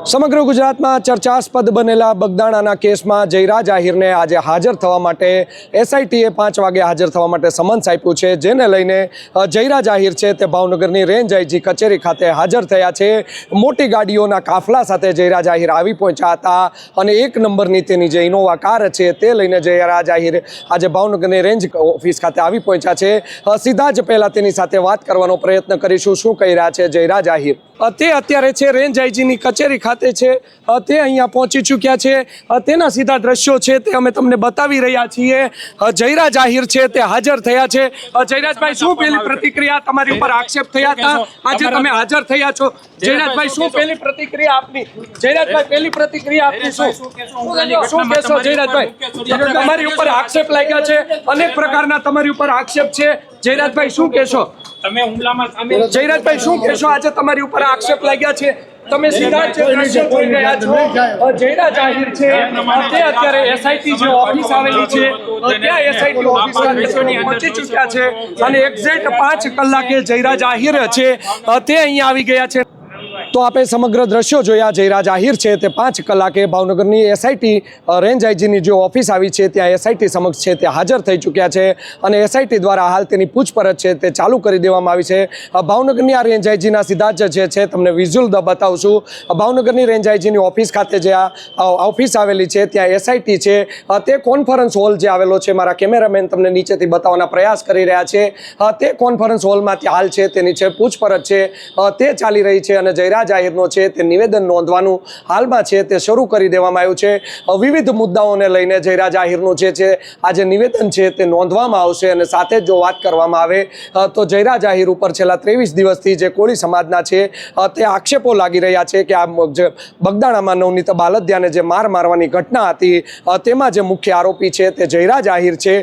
સમગ્ર ગુજરાતમાં ચર્ચાસ્પદ બનેલા બગદાણાના કેસમાં જયરાજ આહિરને આજે હાજર થવા માટે એસઆઈટીએ 5 વાગે હાજર થવા માટે સમન્સ આપ્યું છે, જેને લઈને જયરાજ આહિર છે તે ભાવનગરની રેન્જ આઈજી કચેરી ખાતે હાજર થયા છે। મોટી ગાડીઓના કાફલા સાથે જયરાજ આહિર આવી પહોંચ્યા હતા અને 1 નંબરની તેની જે ઇનોવા કાર છે તે લઈને જયરાજ આહિર આજે ભાવનગરની રેન્જ ઓફિસ ખાતે આવી પહોંચ્યા છે। સીધા જ પહેલાં તેની સાથે વાત કરવાનો પ્રયત્ન કરીશું। શું કહી રહ્યા છે જયરાજ આહિર? તે અત્યારે છે રેન્જ આઈજીની કચેરી ખાતે છે, તે અહીંયા પહોંચી ચૂક્યા છે। તેના સીધા દ્રશ્યો છે તે અમે તમને બતાવી રહ્યા છીએ। જયરાજ આહિર છે તે હાજર થયા છે। જયરાજભાઈ, શું પહેલી પ્રતિક્રિયા? તમારી ઉપર આક્ષેપ થયા હતા, આજે તમે હાજર થયા છો। જયરાજભાઈ, શું પહેલી પ્રતિક્રિયા આપની? જયરાજભાઈ, પહેલી પ્રતિક્રિયા આપની શું કહેશો? જયરાજભાઈ, તમારી ઉપર આક્ષેપ લાગ્યા છે, અનેક પ્રકારના તમારી ઉપર આક્ષેપ છે। જયરાજભાઈ, શું કહેશો? જયરાજભાઈ, શું કહેશો? આજે તમારી ઉપર આક્ષેપ લાગ્યા છે, તમે સીધા જ દ્રશ્ય જોઈ રહ્યા છો। જયરાજ આહિર છે તે અત્યારે એસઆઈટી જે ઓફિસ આવેલી છે ત્યાં એસઆઈટી ઓફિસ ખાતે પહોંચી ચૂક્યા છે અને એક્ઝેક્ટ 5 કલાકે જયરાજ આહિર છે તે અહીંયા આવી ગયા છે। તો આપણે સમગ્ર દ્રશ્યો જોયા। જયરાજ આહિર છે તે 5 કલાકે ભાવનગરની એસઆઈટી રેન્જ આઈજીની જે ઓફિસ આવી છે ત્યાં એસઆઈટી સમક્ષ છે તે હાજર થઈ ચૂક્યા છે અને એસઆઈટી દ્વારા હાલ તેની પૂછપરછ છે તે ચાલુ કરી દેવામાં આવી છે। ભાવનગરની આ રેન્જ આઈજીના સીધા જ જે છે તમને વિઝ્યુઅલ બતાવશું। ભાવનગરની રેન્જ આઈજીની ઓફિસ ખાતે જે આ ઓફિસ આવેલી છે ત્યાં એસઆઈટી છે તે કોન્ફરન્સ હોલ જે આવેલો છે, મારા કેમેરામેન તમને નીચેથી બતાવવાના પ્રયાસ કરી રહ્યા છે। તે કોન્ફરન્સ હોલમાં હાલ છે તેની છે પૂછપરછ છે તે ચાલી રહી છે અને જયરાજ આહિરનો છે તે નિવેદન નોંધવાનું હાલમાં છે તે શરૂ કરી દેવામાં આવ્યું છે। વિવિધ મુદ્દાઓને લઈને જયરાજ આહિરનું જે છે આજે નિવેદન છે તે નોંધવામાં આવશે અને સાથે જ જો વાત કરવામાં આવે તો જયરાજ આહિર ઉપર છેલ્લા 23 દિવસથી જે કોળી સમાજના છે તે આક્ષેપો લાગી રહ્યા છે કે આ બગદાણામાં નવનીત બાલદિયાને જે મારવાની ઘટના હતી તેમાં જે મુખ્ય આરોપી છે તે જયરાજ આહિર છે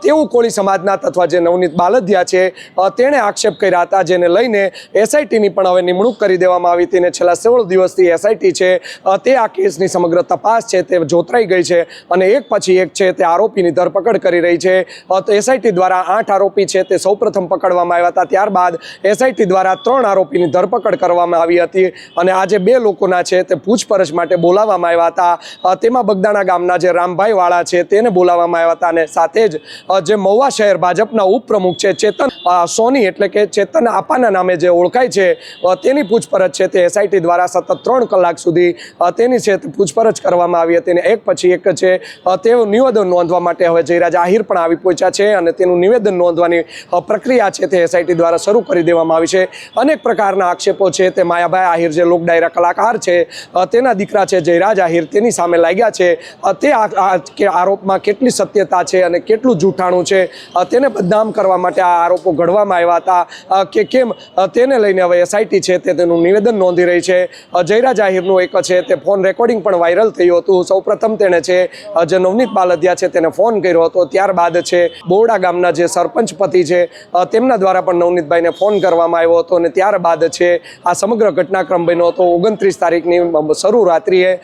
તેવું કોળી સમાજના અથવા જે નવનીત બાલદિયા છે તેણે આક્ષેપ કર્યા હતા, જેને લઈને એસઆઈટીની પણ હવે નિમણૂક કરી દેવામાં આવી હતી ને છેલ્લા 16 દિવસથી એસઆઈટી છે તે આ કેસની સમગ્ર તપાસ છે તે જોતરાઈ ગઈ છે અને એક પછી એક છે તે આરોપીની ધરપકડ કરી રહી છે। તો એસઆઈટી દ્વારા 8 આરોપી છે તે સૌપ્રથમ પકડવામાં આવ્યા હતા, ત્યારબાદ એસઆઈટી દ્વારા 3 આરોપીની ધરપકડ કરવામાં આવી હતી અને આજે 2 લોકોના છે તે પૂછપરછ માટે બોલાવવામાં આવ્યા હતા। તેમાં બગદાણા ગામના જે રામભાઈ વાળા છે તેને બોલાવવામાં આવ્યા હતા અને સાથે જ જે મહુવા શહેર ભાજપના ઉપપ્રમુખ છે ચેતન સોની એટલે કે ચેતન આપાના નામે જે ઓળખાય છે તેની પૂછપરછ છે તે એસઆઈટી દ્વારા સતત 3 કલાક સુધી તેની છે પૂછપરછ કરવામાં આવી હતી અને એક પછી એક છે તેઓ નિવેદન નોંધવા માટે હવે જયરાજ આહિર પણ આવી પહોંચ્યા છે અને તેનું નિવેદન નોંધવાની પ્રક્રિયા છે તે એસઆઈટી દ્વારા શરૂ કરી દેવામાં આવી છે। અનેક પ્રકારના આક્ષેપો છે તે માયાભાઈ આહિર જે લોક ડાયરા કલાકાર છે તેના દીકરા છે જયરાજ આહિર તેની સામે લાગ્યા છે। તે આરોપમાં કેટલી સત્યતા છે અને કેટલું જૂઠાણું છે તેને બદનામ કરવા માટે આ આરોપો ઘડવામાં આવ્યા હતા કે કેમ તેને લઈને હવે એસઆઈટી છે તે તેનું નિવેદન નોંધી રહી છે। જયરાજ આહિરનું એક છે તે ફોન રેકોર્ડિંગ પણ વાયરલ થયું હતું। સૌપ્રથમ તેણે છે જે નવનીત બાલદિયા છે તેને ફોન કર્યો હતો, ત્યારબાદ છે બોરડા ગામના જે સરપંચ પતિ છે તેમના દ્વારા પણ નવનીતભાઈને ફોન કરવામાં આવ્યો હતો અને ત્યારબાદ છે આ સમગ્ર ઘટનાક્રમ બન્યો હતો। 29 તારીખની શરૂ રાત્રિએ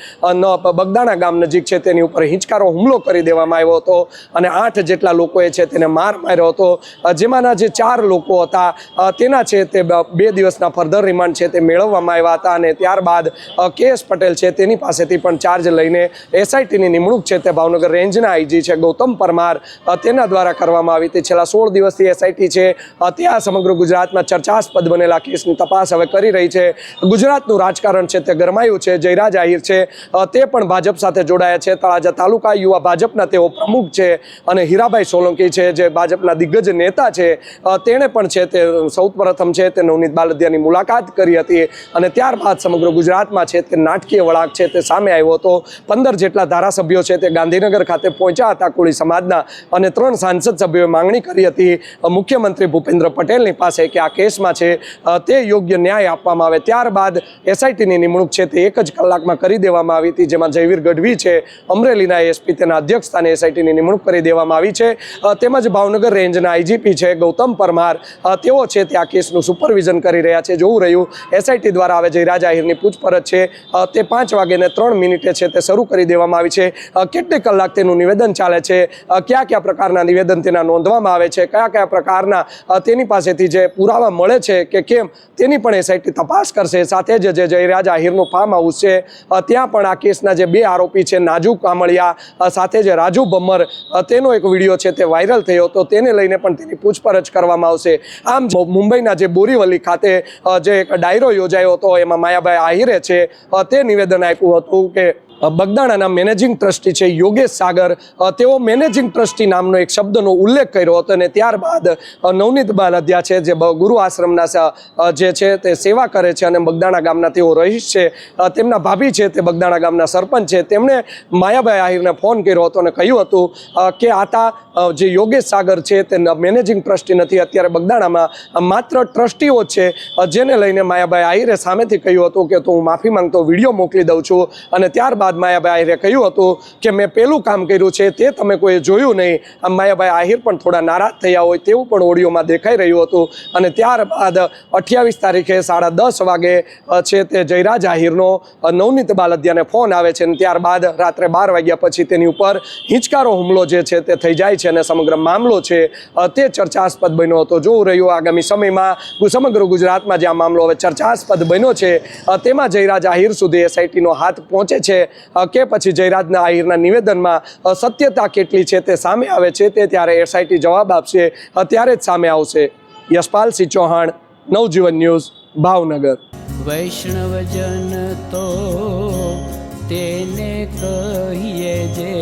બગદાણા ગામ નજીક છે તેની ઉપર હિંચકારો હુમલો કરી દેવામાં આવ્યો હતો અને 8 જેટલા લોકોએ છે તેને માર્યો હતો, જેમાંના જે 4 લોકો હતા તેના છે તે 2 દિવસના ફર્ધર રિમાન્ડ છે તે મેળવવામાં આવ્યા હતા અને ત્યારબાદ કેએસ પટેલ છે તેની પાસેથી પણ ચાર્જ લઈને એસઆઈટીની નિમણૂક છે તે ભાવનગર રેન્જના આઈજી છે ગૌતમ પરમાર તેના દ્વારા કરવામાં આવી હતી। છેલ્લા 16 દિવસથી એસઆઈટી છે ત્યાં સમગ્ર ગુજરાતમાં ચર્ચાસ્પદ બનેલા કેસની તપાસ હવે કરી રહી છે। ગુજરાતનું રાજકારણ છે તે ગરમાયું છે। જયરાજ આહિર છે તે પણ ભાજપ સાથે જોડાયા છે। તળાજા તાલુકા યુવા ભાજપના તેઓ પ્રમુખ છે અને હીરાભાઈ સોલંકી છે જે ભાજપના દિગ્ગજ નેતા છે તેણે પણ છે તે સૌપ્રથમ છે તે નવનીત બાલદિયાની મુલાકાત કરી હતી અને ત્યારબાદ સમગ્ર ગુજરાતમાં છે તે નાટકીય વળાંક છે તે સામે આવ્યો હતો। 15 જેટલા ધારાસભ્યો છે તે ગાંધીનગર ખાતે પહોંચ્યા હતા કોળી સમાજના અને 3 સાંસદ સભ્યોએ માંગણી કરી હતી મુખ્યમંત્રી ભૂપેન્દ્ર પટેલની પાસે કે આ કેસમાં છે તે યોગ્ય ન્યાય આપવામાં આવે। ત્યારબાદ એસઆઈટીની નિમણૂક છે તે 1 જ કલાકમાં કરી દેવામાં આવી હતી, જેમાં જયવીર ગઢવી છે અમરેલીના એસપી તેના અધ્યક્ષસ્થાને એસઆઈટીની નિમણૂક કરી દેવામાં આવી છે। તેમજ ભાવનગર રેન્જના આઈજીપી છે ગૌતમ પરમાર તેઓ છે તે આ કેસનું સુપરવિઝન કરી રહ્યા છે। જોવું રહ્યું એસઆઈટી દ્વારા હવે જયરાજ આહિરની પૂછપરછ છે તે 5:03 છે તે શરૂ કરી દેવામાં આવી છે. કેટલી કલાક તેનું નિવેદન ચાલે છે, કયા કયા પ્રકારના નિવેદન તેના નોંધવામાં આવે છે, કયા કયા પ્રકારના તેની પાસેથી જે પુરાવા મળે છે કે કેમ તેની પણ એસઆઈટી તપાસ કરશે. સાથે જ જે જયરાજ આહિરનું ફાર્મ હાઉસ છે ત્યાં પણ આ કેસના જે 2 આરોપી છે નાજુ કામળિયા સાથે જે રાજુ ભમ્મર તેનો એક વિડીયો છે તે વાયરલ થયો હતો, તેને લઈને પણ તેની પૂછપરછ કરવામાં આવશે. આમ મુંબઈના જે બોરીવલી ખાતે જે એક ડાયરો યોજાયો હતો એમાં માયાભાઈ આહિરે છે તે નિવેદન આપ્યું હતું કે બગદાણાના મેનેજિંગ ટ્રસ્ટી છે યોગેશ સાગર, તેઓ મેનેજિંગ ટ્રસ્ટી નામનો એક શબ્દનો ઉલ્લેખ કર્યો હતો અને ત્યારબાદ નવનીત બાલદિયા છે જે ગુરુ આશ્રમના જે છે તે સેવા કરે છે અને બગદાણા ગામના તેઓ રહીશ છે, તેમના ભાભી છે તે બગદાણા ગામના સરપંચ છે, તેમણે માયાભાઈ આહિરને ફોન કર્યો હતો અને કહ્યું હતું કે આતા જે યોગેશ સાગર છે તે મેનેજિંગ ટ્રસ્ટી નથી, અત્યારે બગદાણામાં માત્ર ટ્રસ્ટીઓ છે, જેને લઈને માયાભાઈ આહિરે સામેથી કહ્યું હતું કે હું માફી માંગતો વિડીયો મોકલી દઉં છું. અને ત્યારબાદ માયાભાઈ આહિરે કહ્યું હતું કે મેં પેલું કામ કર્યું છે તે તમે કોઈ જોયું નહીં. આમ માયાભાઈ આહિર પણ થોડા નારાજ થયા હોય તેવું પણ ઓડિયોમાં દેખાઈ રહ્યું હતું. અને ત્યારબાદ 28 તારીખે 10:30 વાગે છે તે જયરાજ આહિરનો નવનીત બાલદિયાને ફોન આવે છે અને ત્યારબાદ રાત્રે 12 વાગ્યા પછી તેની ઉપર હિંચકારો હુમલો જે છે તે થઈ જાય છે અને સમગ્ર મામલો છે તે ચર્ચાસ્પદ બન્યો હતો. જોવું રહ્યું આગામી સમયમાં સમગ્ર ગુજરાતમાં જે આ મામલો હવે ચર્ચાસ્પદ બન્યો છે તેમાં જયરાજ આહિર સુધી એસઆઈટીનો હાથ પહોંચે છે કે પછી જયરાજના આહિરના નિવેદનમાં સત્યતા કેટલી છે તે સામે આવે છે તે ત્યારે એસઆઈટી જવાબ આપશે ત્યારે જ સામે આવશે. યશપાલસિંહ ચૌહાણ, નવજીવન ન્યૂઝ, ભાવનગર. વૈષ્ણવજન તો તેને કહીએ જે